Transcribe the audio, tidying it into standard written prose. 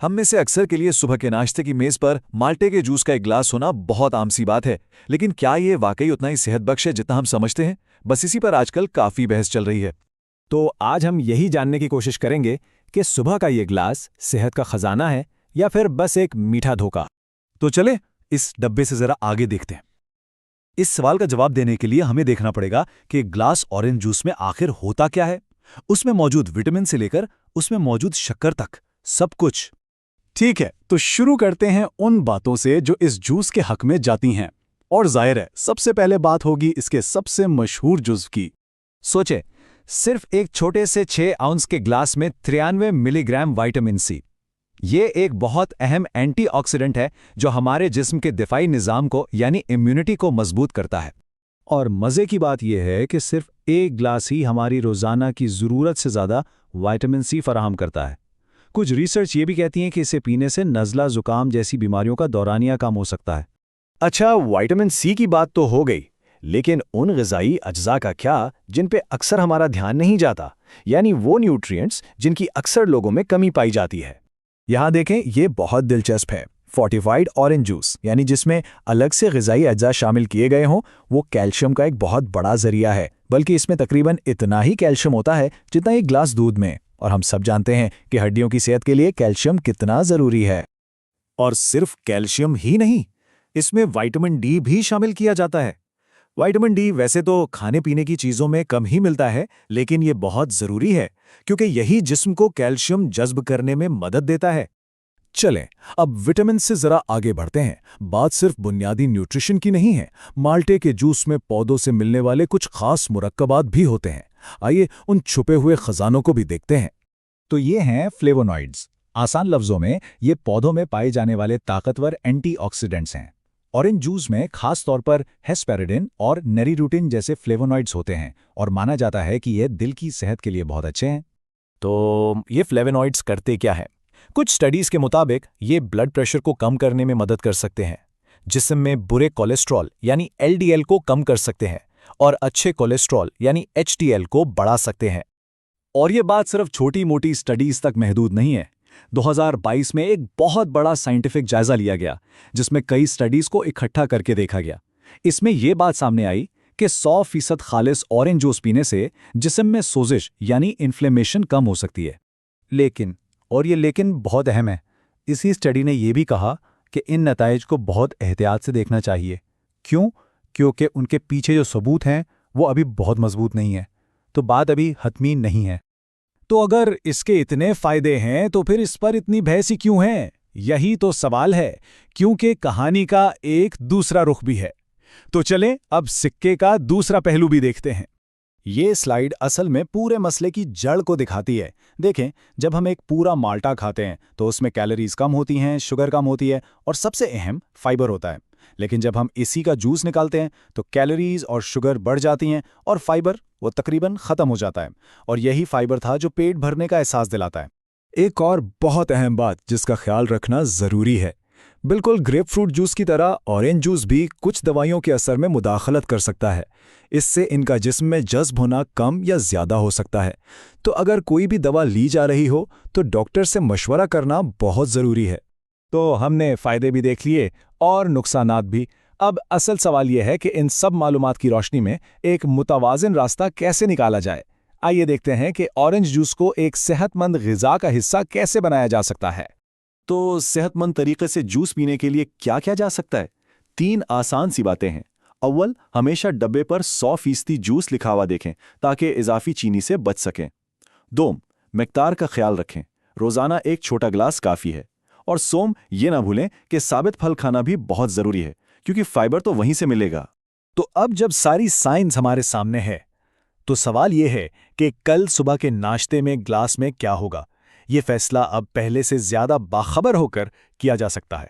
हम में से अक्सर के लिए सुबह के नाश्ते की मेज पर माल्टे के जूस का एक ग्लास होना बहुत आम सी बात है। लेकिन क्या ये वाकई उतना ही सेहतबख्श है जितना हम समझते हैं? बस इसी पर आजकल काफी बहस चल रही है। तो आज हम यही जानने की कोशिश करेंगे कि सुबह का ये ग्लास सेहत का खजाना है या फिर बस एक मीठा धोखा। तो चले इस डब्बे से जरा आगे देखते हैं। इस सवाल का जवाब देने के लिए हमें देखना पड़ेगा कि एक ग्लास ऑरेंज जूस में आखिर होता क्या है। उसमें मौजूद विटामिन से लेकर उसमें मौजूद शक्कर तक, सब कुछ। ठीक है, तो शुरू करते हैं उन बातों से जो इस जूस के हक में जाती हैं। और जाहिर है, सबसे पहले बात होगी इसके सबसे मशहूर जुज़्व की। सोचे, सिर्फ एक छोटे से 6 आउंस के ग्लास में 93 मिलीग्राम विटामिन सी। ये एक बहुत अहम एंटीऑक्सीडेंट है जो हमारे जिस्म के दिफाई निज़ाम को यानी इम्यूनिटी को मजबूत करता है। और मज़े की बात यह है कि सिर्फ एक ग्लास ही हमारी रोज़ाना की ज़रूरत से ज़्यादा विटामिन सी फराहम करता है। कुछ रिसर्च ये भी कहती हैं कि इसे पीने से नज़ला ज़ुकाम जैसी बीमारियों का दौरानिया कम हो सकता है। अच्छा, विटामिन सी की बात तो हो गई, लेकिन उन ग़िज़ाई अज्जा का क्या जिन पे अक्सर हमारा ध्यान नहीं जाता, यानी वो न्यूट्रिएंट्स जिनकी अक्सर लोगों में कमी पाई जाती है। यहाँ देखें, ये बहुत दिलचस्प है। फोर्टिफाइड ऑरेंज जूस, यानी जिसमें अलग से ग़िज़ाई अज्जा शामिल किए गए हों, वो कैल्शियम का एक बहुत बड़ा ज़रिया है। बल्कि इसमें तकरीबन इतना ही कैल्शियम होता है जितना एक ग्लास दूध में। और हम सब जानते हैं कि हड्डियों की सेहत के लिए कैल्शियम कितना ज़रूरी है। और सिर्फ कैल्शियम ही नहीं, इसमें विटामिन डी भी शामिल किया जाता है। विटामिन डी वैसे तो खाने पीने की चीज़ों में कम ही मिलता है, लेकिन ये बहुत ज़रूरी है क्योंकि यही जिस्म को कैल्शियम जज़्ब करने में मदद देता है। चलें, अब विटामिन से ज़रा आगे बढ़ते हैं। बात सिर्फ बुनियादी न्यूट्रिशन की नहीं है। माल्टे के जूस में पौधों से मिलने वाले कुछ खास मुरक्कबात भी होते हैं। आइए उन छुपे हुए खजानों को भी देखते हैं। तो ये हैं फ्लेवोनॉइड्स। आसान लफ्ज़ों में ये पौधों में पाए जाने वाले ताकतवर एंटीऑक्सीडेंट्स हैं। ऑरेंज जूस में खास तौर पर हेस्पेरिडिन और नेरीरूटिन जैसे फ्लेवोनॉइड्स होते हैं और माना जाता है कि ये दिल की सेहत के लिए बहुत अच्छे हैं। तो ये फ्लेवोनॉइड्स करते क्या है? कुछ स्टडीज़ के मुताबिक ये ब्लड प्रेशर को कम करने में मदद कर सकते हैं, जिस्म में बुरे कोलेस्ट्रॉल यानी एलडीएल को कम कर सकते हैं और अच्छे कोलेस्ट्रॉल यानी एचडीएल को बढ़ा सकते हैं। और ये बात सिर्फ छोटी मोटी स्टडीज तक महदूद नहीं है। 2022 में एक बहुत बड़ा साइंटिफिक जायजा लिया गया जिसमें कई स्टडीज को इकट्ठा करके देखा गया। इसमें यह बात सामने आई कि 100% खालिस ऑरेंज जूस पीने से जिस्म में सोजिश यानी इन्फ्लेमेशन कम हो सकती है। लेकिन, और ये लेकिन बहुत अहम है, इसी स्टडी ने यह भी कहा कि इन नताइज को बहुत एहतियात से देखना चाहिए। क्यों? क्योंकि उनके पीछे जो सबूत हैं वो अभी बहुत मजबूत नहीं है, तो बात अभी हतमी नहीं है। तो अगर इसके इतने फायदे हैं तो फिर इस पर इतनी बहस ही क्यों है? यही तो सवाल है, क्योंकि कहानी का एक दूसरा रुख भी है। तो चलें अब सिक्के का दूसरा पहलू भी देखते हैं। ये स्लाइड असल में पूरे मसले की जड़ को दिखाती है। देखें, जब हम एक पूरा माल्टा खाते हैं तो उसमें कैलोरीज कम होती हैं, शुगर कम होती है और सबसे अहम फाइबर होता है। लेकिन जब हम इसी का जूस निकालते हैं तो कैलोरीज और शुगर बढ़ जाती हैं और फाइबर वो तकरीबन ख़त्म हो जाता है। और यही फाइबर था जो पेट भरने का एहसास दिलाता है। एक और बहुत अहम बात जिसका ख्याल रखना ज़रूरी है, बिल्कुल ग्रेपफ्रूट जूस की तरह ऑरेंज जूस भी कुछ दवाइयों के असर में मुदाखलत कर सकता है। इससे इनका जिस्म में जज्ब होना कम या ज़्यादा हो सकता है। तो अगर कोई भी दवा ली जा रही हो तो डॉक्टर से मशवरा करना बहुत ज़रूरी है। तो हमने फ़ायदे भी देख लिए और नुकसानात भी। अब असल सवाल यह है कि इन सब मालूमात की रोशनी में एक मुतवाज़िन रास्ता कैसे निकाला जाए। आइए देखते हैं कि ऑरेंज जूस को एक सेहतमंद ग़िज़ा का हिस्सा कैसे बनाया जा सकता है। तो सेहतमंद तरीके से जूस पीने के लिए क्या किया जा सकता है? 3 आसान सी बातें हैं। अव्वल, हमेशा डब्बे पर 100% जूस लिखा हुआ देखें ताकि इजाफी चीनी से बच सकें। 2, मिकदार का ख्याल रखें, रोज़ाना एक छोटा गिलास काफ़ी है। और सोम, ये ना भूलें कि साबित फल खाना भी बहुत ज़रूरी है क्योंकि फाइबर तो वहीं से मिलेगा। तो अब जब सारी साइंस हमारे सामने है तो सवाल यह है कि कल सुबह के नाश्ते में ग्लास में क्या होगा। ये फैसला अब पहले से ज़्यादा बाखबर होकर किया जा सकता है।